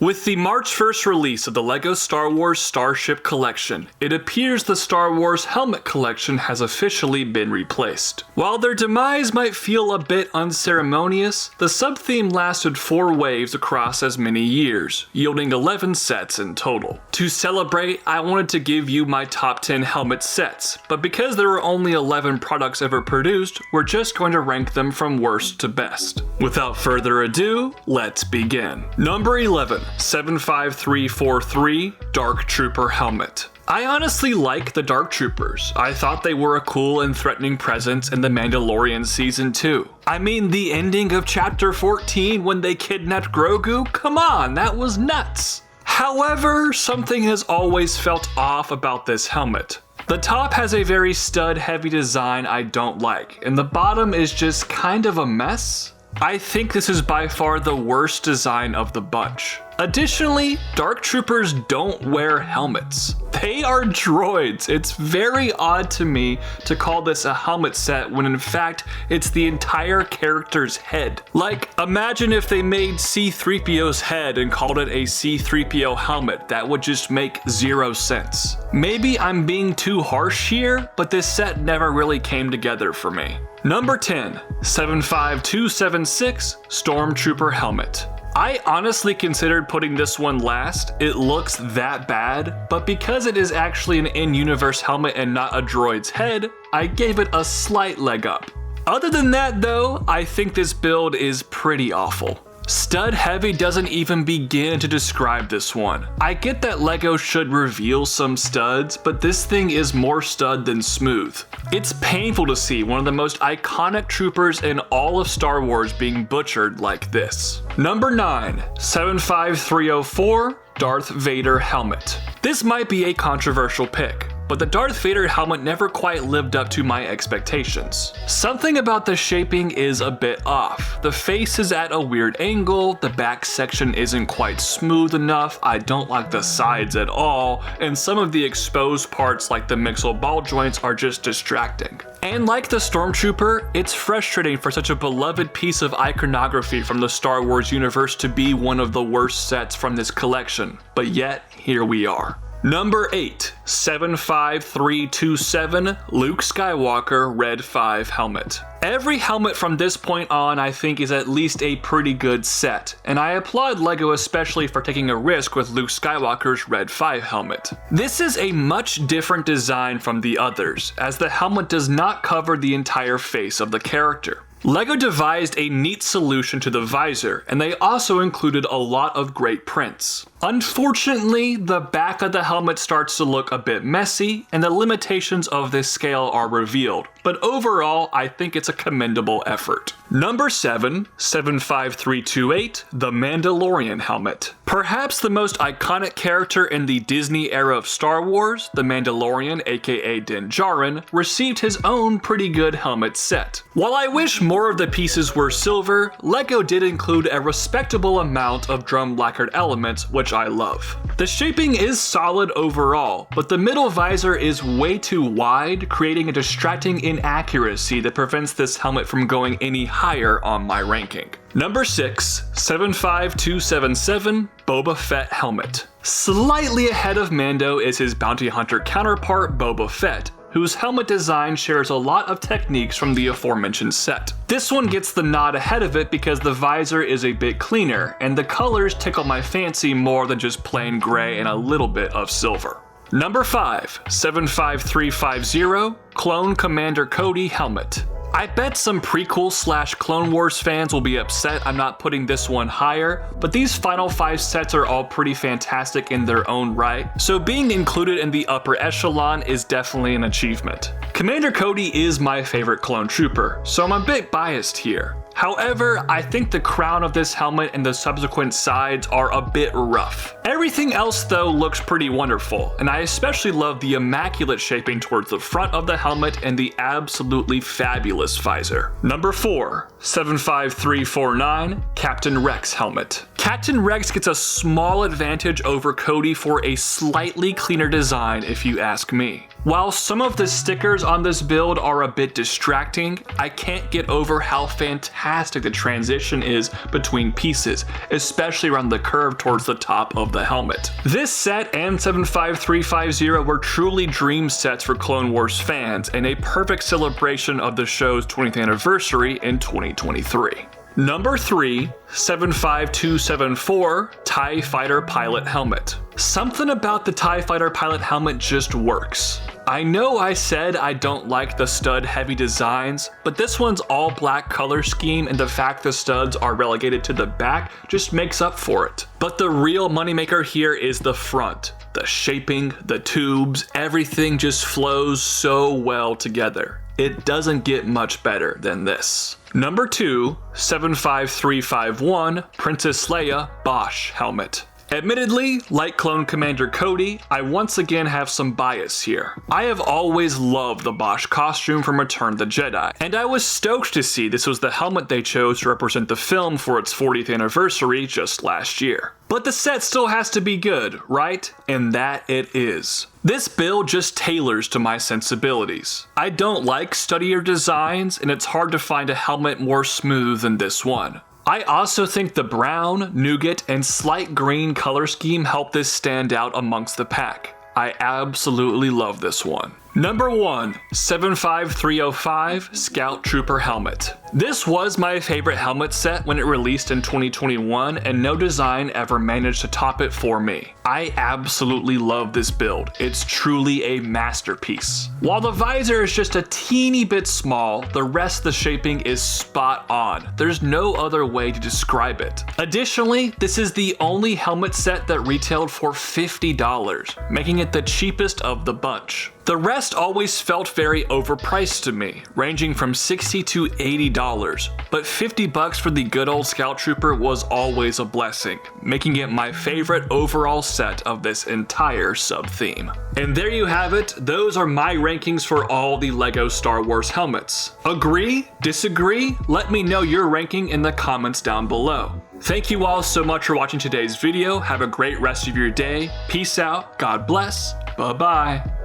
With the March 1st release of the LEGO Star Wars Starship Collection, it appears the Star Wars Helmet Collection has officially been replaced. While their demise might feel a bit unceremonious, the sub-theme lasted 4 waves across as many years, yielding 11 sets in total. To celebrate, I wanted to give you my top 10 helmet sets, but because there were only 11 products ever produced, we're just going to rank them from worst to best. Without further ado, let's begin. Number 11. 75343 Dark Trooper Helmet. I honestly like the Dark Troopers. I thought they were a cool and threatening presence in the Mandalorian Season 2. I mean, the ending of Chapter 14 when they kidnapped Grogu? Come on, that was nuts! However, something has always felt off about this helmet. The top has a very stud-heavy design I don't like, and the bottom is just kind of a mess. I think this is by far the worst design of the bunch. Additionally, Dark Troopers don't wear helmets. They are droids. It's very odd to me to call this a helmet set when in fact it's the entire character's head. Like, imagine if they made C-3PO's head and called it a C-3PO helmet. That would just make 0 sense. Maybe I'm being too harsh here, but this set never really came together for me. Number 10, 75276 Stormtrooper Helmet. I honestly considered putting this one last. It looks that bad, but because it is actually an in-universe helmet and not a droid's head, I gave it a slight leg up. Other than that though, I think this build is pretty awful. Stud heavy doesn't even begin to describe this one. I get that LEGO should reveal some studs, but this thing is more stud than smooth. It's painful to see one of the most iconic troopers in all of Star Wars being butchered like this. Number 9, 75304 Darth Vader Helmet. This might be a controversial pick, but the Darth Vader helmet never quite lived up to my expectations. Something about the shaping is a bit off. The face is at a weird angle, the back section isn't quite smooth enough, I don't like the sides at all, and some of the exposed parts like the mixel ball joints are just distracting. And like the Stormtrooper, it's frustrating for such a beloved piece of iconography from the Star Wars universe to be one of the worst sets from this collection, but yet, here we are. Number 8, 75327 Luke Skywalker Red 5 Helmet. Every helmet from this point on I think is at least a pretty good set, and I applaud LEGO especially for taking a risk with Luke Skywalker's Red 5 helmet. This is a much different design from the others, as the helmet does not cover the entire face of the character. LEGO devised a neat solution to the visor, and they also included a lot of great prints. Unfortunately, the back of the helmet starts to look a bit messy, and the limitations of this scale are revealed, but overall, I think it's a commendable effort. Number 7, 75328 The Mandalorian Helmet. Perhaps the most iconic character in the Disney era of Star Wars, the Mandalorian aka Din Djarin, received his own pretty good helmet set. While I wish more of the pieces were silver, LEGO did include a respectable amount of drum lacquered elements, which I love. The shaping is solid overall, but the middle visor is way too wide, creating a distracting inaccuracy that prevents this helmet from going any higher on my ranking. Number 6, 75277 Boba Fett Helmet. Slightly ahead of Mando is his bounty hunter counterpart Boba Fett, whose helmet design shares a lot of techniques from the aforementioned set. This one gets the nod ahead of it because the visor is a bit cleaner, and the colors tickle my fancy more than just plain gray and a little bit of silver. Number 5, 75350 Clone Commander Cody Helmet. I bet some prequel / Clone Wars fans will be upset I'm not putting this one higher, but these final 5 sets are all pretty fantastic in their own right, so being included in the upper echelon is definitely an achievement. Commander Cody is my favorite clone trooper, so I'm a bit biased here. However, I think the crown of this helmet and the subsequent sides are a bit rough. Everything else though looks pretty wonderful, and I especially love the immaculate shaping towards the front of the helmet and the absolutely fabulous visor. Number 4, 75349 Captain Rex Helmet. Captain Rex gets a small advantage over Cody for a slightly cleaner design if you ask me. While some of the stickers on this build are a bit distracting, I can't get over how fantastic fantastic the transition is between pieces, especially around the curve towards the top of the helmet. This set and 75350 were truly dream sets for Clone Wars fans and a perfect celebration of the show's 20th anniversary in 2023. Number 3, 75274 TIE Fighter Pilot Helmet. Something about the TIE Fighter Pilot Helmet just works. I know I said I don't like the stud heavy designs, but this one's all black color scheme and the fact the studs are relegated to the back just makes up for it. But the real moneymaker here is the front. The shaping, the tubes, everything just flows so well together. It doesn't get much better than this. Number 2, 75351 Princess Leia Bosch Helmet. Admittedly, like Clone Commander Cody, I once again have some bias here. I have always loved the Bosch costume from Return of the Jedi, and I was stoked to see this was the helmet they chose to represent the film for its 40th anniversary just last year. But the set still has to be good, right? And that it is. This build just tailors to my sensibilities. I don't like studdier designs, and it's hard to find a helmet more smooth than this one. I also think the brown, nougat, and slight green color scheme help this stand out amongst the pack. I absolutely love this one. Number 1, 75305 Scout Trooper Helmet. This was my favorite helmet set when it released in 2021, and no design ever managed to top it for me. I absolutely love this build. It's truly a masterpiece. While the visor is just a teeny bit small, the rest of the shaping is spot on. There's no other way to describe it. Additionally, this is the only helmet set that retailed for $50, making it the cheapest of the bunch. The rest always felt very overpriced to me, ranging from $60 to $80, but $50 for the good old Scout Trooper was always a blessing, making it my favorite overall set of this entire sub-theme. And there you have it, those are my rankings for all the LEGO Star Wars helmets. Agree? Disagree? Let me know your ranking in the comments down below. Thank you all so much for watching today's video, have a great rest of your day, peace out, God bless, bye bye.